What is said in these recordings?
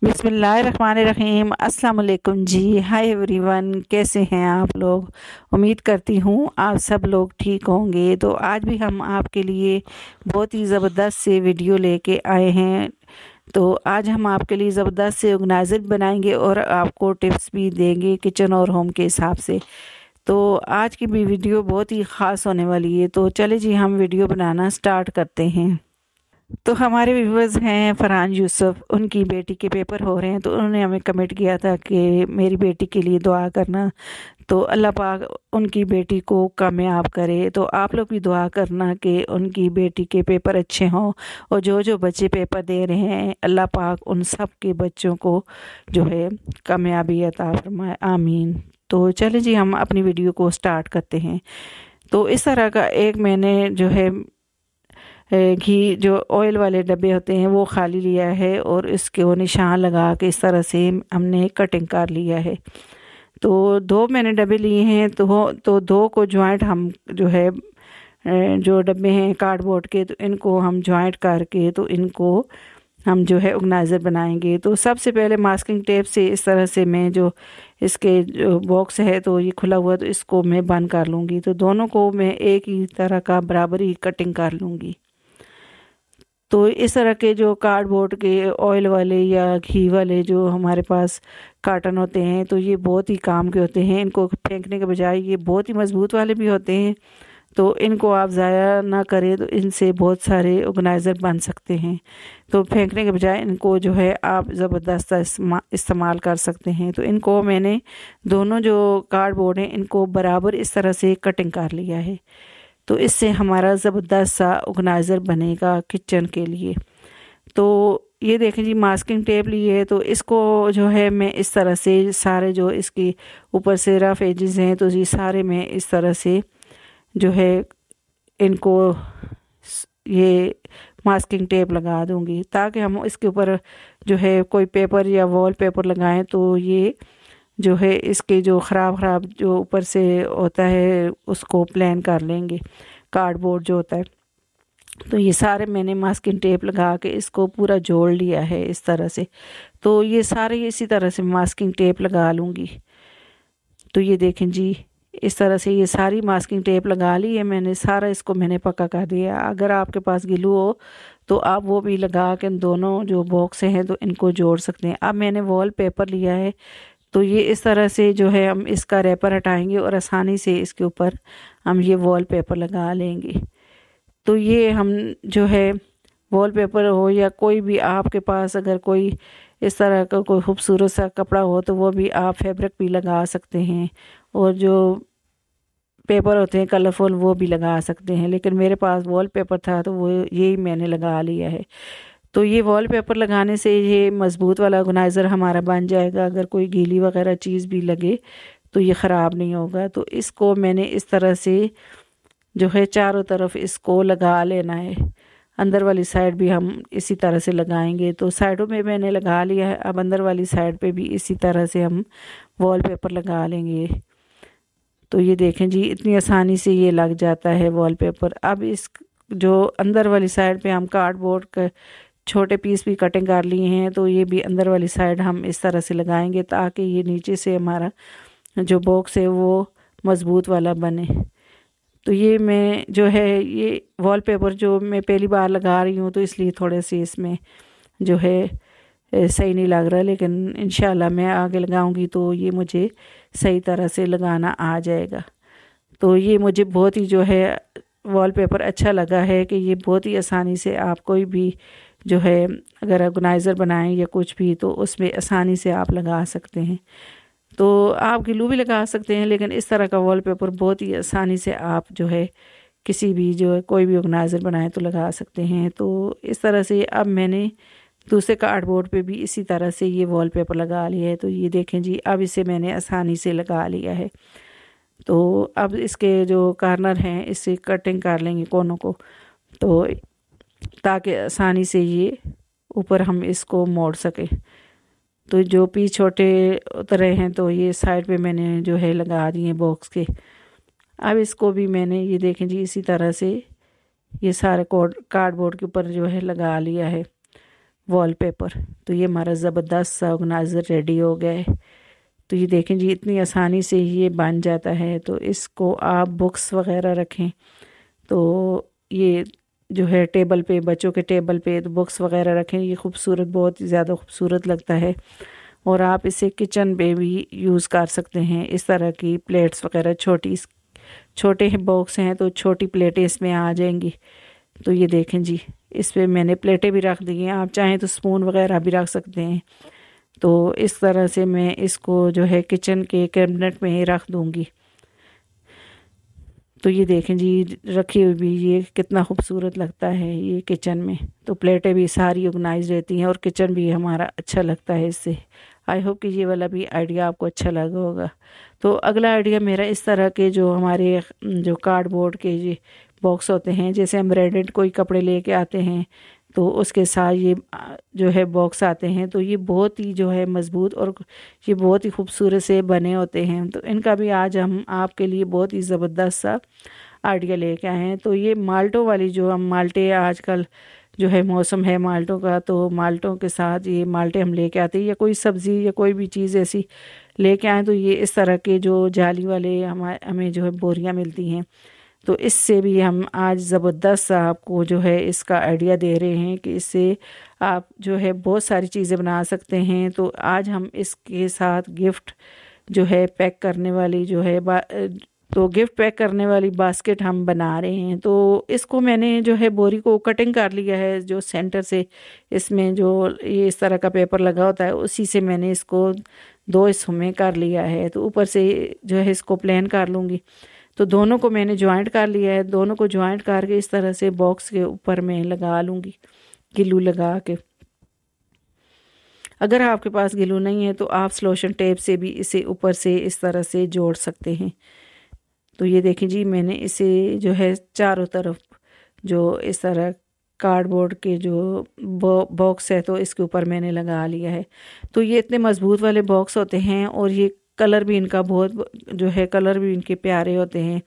बिस्मिल्लाहिर्रहमानिर्रहीम। अस्सलाम वालेकुम जी। हाय एवरीवन, कैसे हैं आप लोग। उम्मीद करती हूँ आप सब लोग ठीक होंगे। तो आज भी हम आपके लिए बहुत ही ज़बरदस्त से वीडियो लेके आए हैं। तो आज हम आपके लिए ज़बरदस्त से ऑर्गेनाइज़र बनाएंगे और आपको टिप्स भी देंगे किचन और होम के हिसाब से। तो आज की भी वीडियो बहुत ही ख़ास होने वाली है। तो चले जी हम वीडियो बनाना स्टार्ट करते हैं। तो हमारे व्यूवर्स हैं फरहान यूसुफ, उनकी बेटी के पेपर हो रहे हैं, तो उन्होंने हमें कमेंट किया था कि मेरी बेटी के लिए दुआ करना। तो अल्लाह पाक उनकी बेटी को कामयाब करे। तो आप लोग भी दुआ करना कि उनकी बेटी के पेपर अच्छे हों, और जो जो बच्चे पेपर दे रहे हैं अल्लाह पाक उन सब के बच्चों को जो है कामयाबी अता फरमाए, आमीन। तो चले जी हम अपनी वीडियो को स्टार्ट करते हैं। तो इस तरह का एक मैंने जो है घी जो ऑयल वाले डब्बे होते हैं वो खाली लिया है, और इसके वो निशान लगा के इस तरह से हमने कटिंग कर लिया है। तो दो मैंने डब्बे लिए हैं, तो दो को जॉइंट हम जो है जो डब्बे हैं कार्डबोर्ड के, तो इनको हम जॉइंट करके तो इनको हम जो है ऑर्गेनाइज़र बनाएंगे। तो सबसे पहले मास्किंग टेप से इस तरह से मैं जो इसके जो बॉक्स है तो ये खुला हुआ, तो इसको मैं बंद कर लूँगी। तो दोनों को मैं एक ही तरह का बराबर ही कटिंग कर लूँगी। तो इस तरह के जो कार्डबोर्ड के ऑयल वाले या घी वाले जो हमारे पास कार्टन होते हैं, तो ये बहुत ही काम के होते हैं। इनको फेंकने के बजाय ये बहुत ही मज़बूत वाले भी होते हैं, तो इनको आप ज़ाया ना करें, तो इनसे बहुत सारे ऑर्गेनाइज़र बन सकते हैं। तो फेंकने के बजाय इनको जो है आप ज़बरदस्त इस्तेमाल कर सकते हैं। तो इनको मैंने दोनों जो कार्डबोर्ड हैं इनको बराबर इस तरह से कटिंग कर लिया है। तो इससे हमारा ज़बरदस्त सा ऑर्गेनाइज़र बनेगा किचन के लिए। तो ये देखें जी, मास्किंग टेप ली है, तो इसको जो है मैं इस तरह से सारे जो इसकी ऊपर से रफ एजेस हैं, तो ये सारे मैं इस तरह से जो है इनको ये मास्किंग टेप लगा दूंगी, ताकि हम इसके ऊपर जो है कोई पेपर या वॉल पेपर लगाएं तो ये जो है इसके जो ख़राब जो ऊपर से होता है उसको प्लान कर लेंगे, कार्डबोर्ड जो होता है। तो ये सारे मैंने मास्किंग टेप लगा के इसको पूरा जोड़ लिया है इस तरह से। तो ये सारे इसी तरह से मास्किंग टेप लगा लूँगी। तो ये देखें जी, इस तरह से ये सारी मास्किंग टेप लगा ली है मैंने, सारा इसको मैंने पक्का कर दिया। अगर आपके पास गिलू हो तो आप वो भी लगा के दोनों जो बॉक्स हैं तो इनको जोड़ सकते हैं। अब मैंने वॉल पेपर लिया है, तो ये इस तरह से जो है हम इसका रैपर हटाएंगे और आसानी से इसके ऊपर हम ये वॉल पेपर लगा लेंगे। तो ये हम जो है वॉल पेपर हो या कोई भी आपके पास अगर कोई इस तरह का कोई खूबसूरत सा कपड़ा हो तो वो भी आप फैब्रिक भी लगा सकते हैं, और जो पेपर होते हैं कलरफुल वो भी लगा सकते हैं। लेकिन मेरे पास वॉल पेपर था तो वो यही मैंने लगा लिया है। तो ये वॉल पेपर लगाने से ये मज़बूत वाला ऑर्गेनाइज़र हमारा बन जाएगा। अगर कोई गीली वगैरह चीज़ भी लगे तो ये ख़राब नहीं होगा। तो इसको मैंने इस तरह से जो है चारों तरफ इसको लगा लेना है। अंदर वाली साइड भी हम इसी तरह से लगाएंगे। तो साइडों में मैंने लगा लिया है, अब अंदर वाली साइड पे भी इसी तरह से हम वॉल पेपर लगा लेंगे। तो ये देखें जी, इतनी आसानी से ये लग जाता है वॉल पेपर। अब इस जो अंदर वाली साइड पे हम कार्डबोर्ड का छोटे पीस भी कटिंग कर लिए हैं, तो ये भी अंदर वाली साइड हम इस तरह से लगाएंगे ताकि ये नीचे से हमारा जो बॉक्स है वो मज़बूत वाला बने। तो ये मैं जो है ये वॉलपेपर जो मैं पहली बार लगा रही हूँ, तो इसलिए थोड़े से इसमें जो है सही नहीं लग रहा, लेकिन इंशाल्लाह मैं आगे लगाऊंगी तो ये मुझे सही तरह से लगाना आ जाएगा। तो ये मुझे बहुत ही जो है वॉलपेपर अच्छा लगा है कि ये बहुत ही आसानी से आप कोई भी जो है अगर ऑर्गेनाइज़र बनाएं या कुछ भी, तो उसमें आसानी से आप लगा सकते हैं। तो आप ग्लू भी लगा सकते हैं, लेकिन इस तरह का वॉलपेपर बहुत ही आसानी से आप जो है किसी भी जो है कोई भी ऑर्गेनाइज़र बनाए तो लगा सकते हैं। तो इस तरह से अब मैंने दूसरे कार्डबोर्ड पे भी इसी तरह से ये वॉलपेपर लगा लिया है। तो ये देखें जी, अब इसे मैंने आसानी से लगा लिया है। तो अब इसके जो कॉर्नर हैं इससे कटिंग कर लेंगे कोनों को, तो ताकि आसानी से ये ऊपर हम इसको मोड़ सकें। तो जो पीस छोटे उतरे हैं तो ये साइड पे मैंने जो है लगा दिए बॉक्स के। अब इसको भी मैंने ये देखें जी, इसी तरह से ये सारे कार्डबोर्ड के ऊपर जो है लगा लिया है। वॉलपेपर। तो ये हमारा ज़बरदस्त सा ऑर्गेनाइज़र रेडी हो गया है। तो ये देखें जी, इतनी आसानी से ये बन जाता है। तो इसको आप बुक्स वगैरह रखें तो ये जो है टेबल पे, बच्चों के टेबल पे तो बुक्स वगैरह रखें, ये खूबसूरत, बहुत ही ज़्यादा खूबसूरत लगता है। और आप इसे किचन पे भी यूज़ कर सकते हैं। इस तरह की प्लेट्स वगैरह, छोटे बॉक्स हैं तो छोटी प्लेटें इसमें आ जाएंगी। तो ये देखें जी, इस पे मैंने प्लेटें भी रख दी हैं, आप चाहें तो स्पून वगैरह भी रख सकते हैं। तो इस तरह से मैं इसको जो है किचन के कैबिनेट में रख दूंगी। तो ये देखें जी, रखी हुई भी ये कितना खूबसूरत लगता है ये किचन में। तो प्लेटें भी सारी ऑर्गेनाइज रहती हैं और किचन भी हमारा अच्छा लगता है इससे। आई होप कि ये वाला भी आइडिया आपको अच्छा लगा होगा। तो अगला आइडिया मेरा, इस तरह के जो हमारे जो कार्डबोर्ड के ये बॉक्स होते हैं, जैसे हम रेडीमेड कोई कपड़े लेके आते हैं तो उसके साथ ये जो है बॉक्स आते हैं, तो ये बहुत ही जो है मज़बूत और ये बहुत ही खूबसूरत से बने होते हैं। तो इनका भी आज हम आपके लिए बहुत ही ज़बरदस्त सा आइडिया लेके आए हैं। तो ये माल्टों वाली, जो हम माल्टे आजकल जो है मौसम है माल्टों का, तो माल्टों के साथ ये माल्टे हम लेके आते हैं, या कोई सब्ज़ी या कोई भी चीज़ ऐसी लेके आए तो ये इस तरह के जो जाली वाले हमें जो है बोरियां मिलती हैं। तो इससे भी हम आज ज़बरदस्त आपको जो है इसका आइडिया दे रहे हैं कि इससे आप जो है बहुत सारी चीज़ें बना सकते हैं। तो आज हम इसके साथ गिफ्ट जो है पैक करने वाली जो है तो गिफ्ट पैक करने वाली बास्केट हम बना रहे हैं। तो इसको मैंने जो है बोरी को कटिंग कर लिया है, जो सेंटर से इसमें जो ये इस तरह का पेपर लगा होता है उसी से मैंने इसको दो हिस्सों में कर लिया है। तो ऊपर से जो है इसको प्लेन कर लूँगी। तो दोनों को मैंने ज्वाइंट कर लिया है, दोनों को ज्वाइंट करके इस तरह से बॉक्स के ऊपर मैं लगा लूँगी ग्लू लगा के। अगर आपके पास ग्लू नहीं है तो आप सलोशन टेप से भी इसे ऊपर से इस तरह से जोड़ सकते हैं। तो ये देखें जी, मैंने इसे जो है चारों तरफ जो इस तरह कार्डबोर्ड के जो बॉक्स है तो इसके ऊपर मैंने लगा लिया है। तो ये इतने मज़बूत वाले बॉक्स होते हैं और ये कलर भी इनका बहुत जो है, कलर भी इनके प्यारे होते हैं।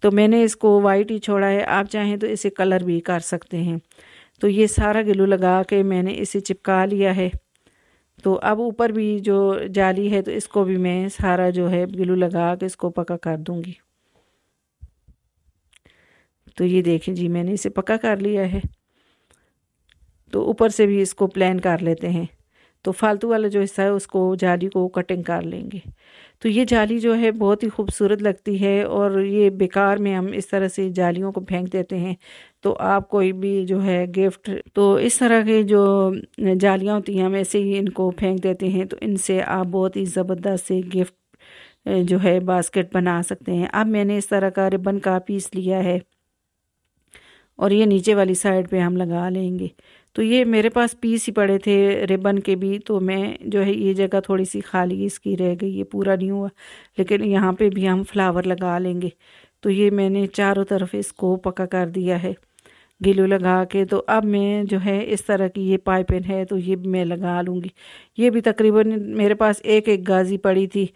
तो मैंने इसको वाइट ही छोड़ा है, आप चाहें तो इसे कलर भी कर सकते हैं। तो ये सारा ग्लू लगा के मैंने इसे चिपका लिया है। तो अब ऊपर भी जो जाली है तो इसको भी मैं सारा जो है ग्लू लगा के इसको पक्का कर दूंगी। तो ये देखें जी, मैंने इसे पक्का कर लिया है। तो ऊपर से भी इसको प्लेन कर लेते हैं। तो फालतू वाला जो हिस्सा है उसको, जाली को कटिंग कर लेंगे। तो ये जाली जो है बहुत ही खूबसूरत लगती है और ये बेकार में हम इस तरह से जालियों को फेंक देते हैं। तो आप कोई भी जो है गिफ्ट, तो इस तरह के जो जालियाँ होती हैं हम ऐसे ही इनको फेंक देते हैं। तो इनसे आप बहुत ही ज़बरदस्त से गिफ्ट जो है बास्केट बना सकते हैं। अब मैंने इस तरह का रिबन का पीस लिया है और ये नीचे वाली साइड पे हम लगा लेंगे। तो ये मेरे पास पीस ही पड़े थे रिबन के भी, तो मैं जो है ये जगह थोड़ी सी खाली इसकी रह गई, ये पूरा नहीं हुआ, लेकिन यहाँ पे भी हम फ्लावर लगा लेंगे। तो ये मैंने चारों तरफ इसको पक्का कर दिया है ग्लू लगा के। तो अब मैं जो है इस तरह की ये पाइपिंग है तो ये मैं लगा लूँगी। ये भी तकरीबन मेरे पास एक एक गाजी पड़ी थी,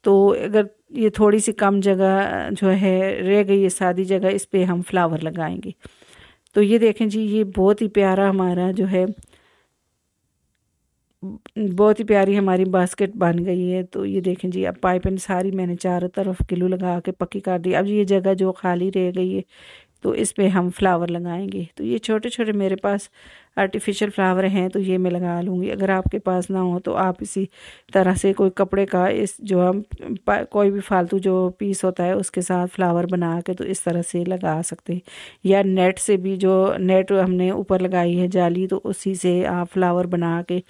तो अगर ये थोड़ी सी कम जगह जो है रह गई है, सादी जगह, इस पे हम फ्लावर लगाएंगे। तो ये देखें जी, ये बहुत ही प्यारा हमारा जो है, बहुत ही प्यारी हमारी बास्केट बन गई है। तो ये देखें जी, अब पाइपिंग सारी मैंने चारों तरफ ग्लू लगा के पक्की कर दी। अब ये जगह जो खाली रह गई है तो इस पे हम फ्लावर लगाएंगे। तो ये छोटे छोटे मेरे पास आर्टिफिशियल फ्लावर हैं तो ये मैं लगा लूँगी। अगर आपके पास ना हो तो आप इसी तरह से कोई कपड़े का, इस जो हम कोई भी फालतू जो पीस होता है उसके साथ फ्लावर बना के तो इस तरह से लगा सकते हैं। या नेट से भी, जो नेट हमने ऊपर लगाई है जाली, तो उसी से आप फ्लावर बना के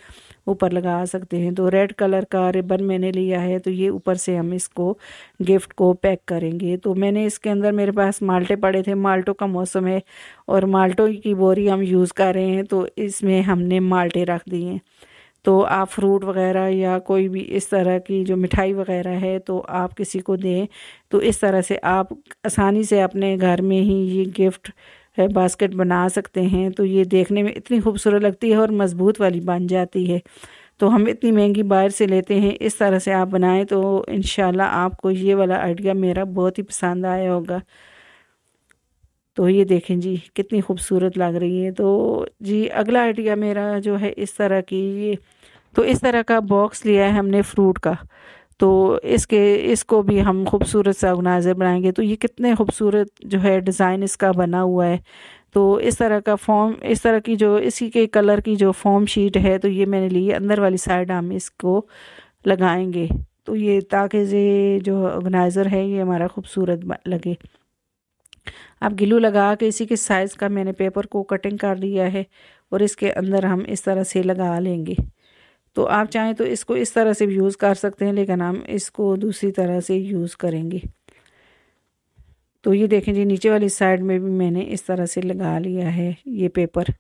ऊपर लगा सकते हैं। तो रेड कलर का रिबन मैंने लिया है, तो ये ऊपर से हम इसको गिफ्ट को पैक करेंगे। तो मैंने इसके अंदर, मेरे पास माल्टे पड़े थे, माल्टों का मौसम है और माल्टों की बोरी हम यूज़ कर रहे हैं, तो इसमें हमने माल्टे रख दिए हैं। तो आप फ्रूट वगैरह या कोई भी इस तरह की जो मिठाई वगैरह है तो आप किसी को दें, तो इस तरह से आप आसानी से अपने घर में ही ये गिफ्ट है बास्केट बना सकते हैं। तो ये देखने में इतनी खूबसूरत लगती है और मज़बूत वाली बन जाती है। तो हम इतनी महंगी बाहर से लेते हैं, इस तरह से आप बनाएं तो इंशाल्लाह आपको ये वाला आइडिया मेरा बहुत ही पसंद आया होगा। तो ये देखें जी कितनी खूबसूरत लग रही है। तो जी अगला आइडिया मेरा जो है इस तरह की ये, तो इस तरह का बॉक्स लिया है हमने फ्रूट का। तो इसको भी हम खूबसूरत सा ऑर्गेनाइज़र बनाएंगे। तो ये कितने खूबसूरत जो है डिज़ाइन इसका बना हुआ है। तो इस तरह का फॉर्म, इस तरह की जो इसी के कलर की जो फॉर्म शीट है, तो ये मैंने ली है। अंदर वाली साइड हम इसको लगाएंगे, तो ये ताकि ये जो ऑर्गेनाइज़र है ये हमारा खूबसूरत लगे। अब ग्लू लगा के इसी के साइज़ का मैंने पेपर को कटिंग कर लिया है और इसके अंदर हम इस तरह से लगा लेंगे। तो आप चाहें तो इसको इस तरह से भी यूज़ कर सकते हैं, लेकिन हम इसको दूसरी तरह से यूज़ करेंगे। तो ये देखें जी नीचे वाली साइड में भी मैंने इस तरह से लगा लिया है ये पेपर।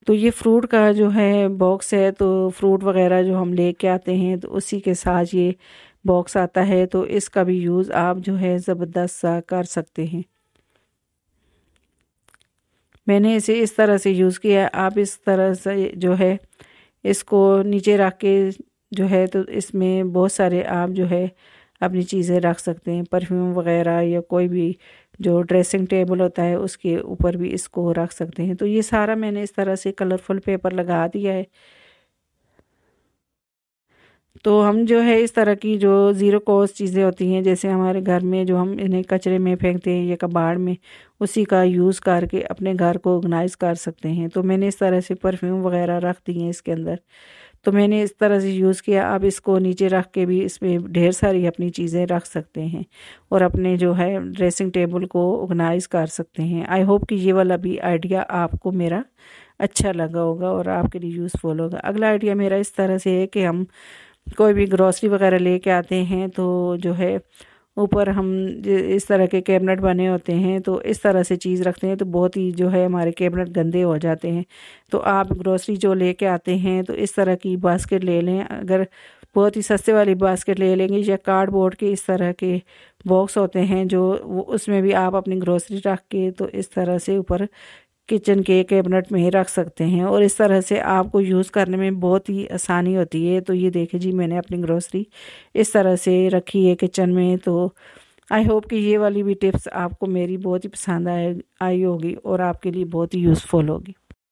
तो ये फ्रूट का जो है बॉक्स है, तो फ्रूट वगैरह जो हम लेके आते हैं तो उसी के साथ ये बॉक्स आता है। तो इसका भी यूज़ आप जो है ज़बरदस्त सा कर सकते हैं। मैंने इसे इस तरह से यूज़ किया है। आप इस तरह से जो है इसको नीचे रख के जो है, तो इसमें बहुत सारे आप जो है अपनी चीज़ें रख सकते हैं, परफ्यूम वगैरह या कोई भी जो ड्रेसिंग टेबल होता है उसके ऊपर भी इसको रख सकते हैं। तो ये सारा मैंने इस तरह से कलरफुल पेपर लगा दिया है। तो हम जो है इस तरह की जो ज़ीरो कॉस्ट चीज़ें होती हैं, जैसे हमारे घर में जो हम इन्हें कचरे में फेंकते हैं या कबाड़ में, उसी का यूज़ करके अपने घर को ऑर्गेनाइज़ कर सकते हैं। तो मैंने इस तरह से परफ्यूम वगैरह रख दिए हैं इसके अंदर। तो मैंने इस तरह से यूज़ किया। आप इसको नीचे रख के भी इसमें ढेर सारी अपनी चीज़ें रख सकते हैं और अपने जो है ड्रेसिंग टेबल को ऑर्गेनाइज़ कर सकते हैं। आई होप कि ये वाला भी आइडिया आपको मेरा अच्छा लगा होगा और आपके लिए यूज़फुल होगा। अगला आइडिया मेरा इस तरह से है कि हम कोई भी ग्रॉसरी वगैरह लेके आते हैं, तो जो है ऊपर हम इस तरह के कैबिनेट बने होते हैं, तो इस तरह से चीज़ रखते हैं तो बहुत ही जो है हमारे कैबिनेट गंदे हो जाते हैं। तो आप ग्रॉसरी जो लेके आते हैं तो इस तरह की बास्केट ले लें। अगर बहुत ही सस्ते वाली बास्केट ले लेंगे या कार्डबोर्ड के इस तरह के बॉक्स होते हैं जो उसमें भी आप अपनी ग्रॉसरी रख के तो इस तरह से ऊपर किचन के कैबिनेट में ही रख सकते हैं और इस तरह से आपको यूज़ करने में बहुत ही आसानी होती है। तो ये देखिए जी मैंने अपनी ग्रोसरी इस तरह से रखी है किचन में। तो आई होप कि ये वाली भी टिप्स आपको मेरी बहुत ही पसंद आई होगी और आपके लिए बहुत ही यूज़फुल होगी।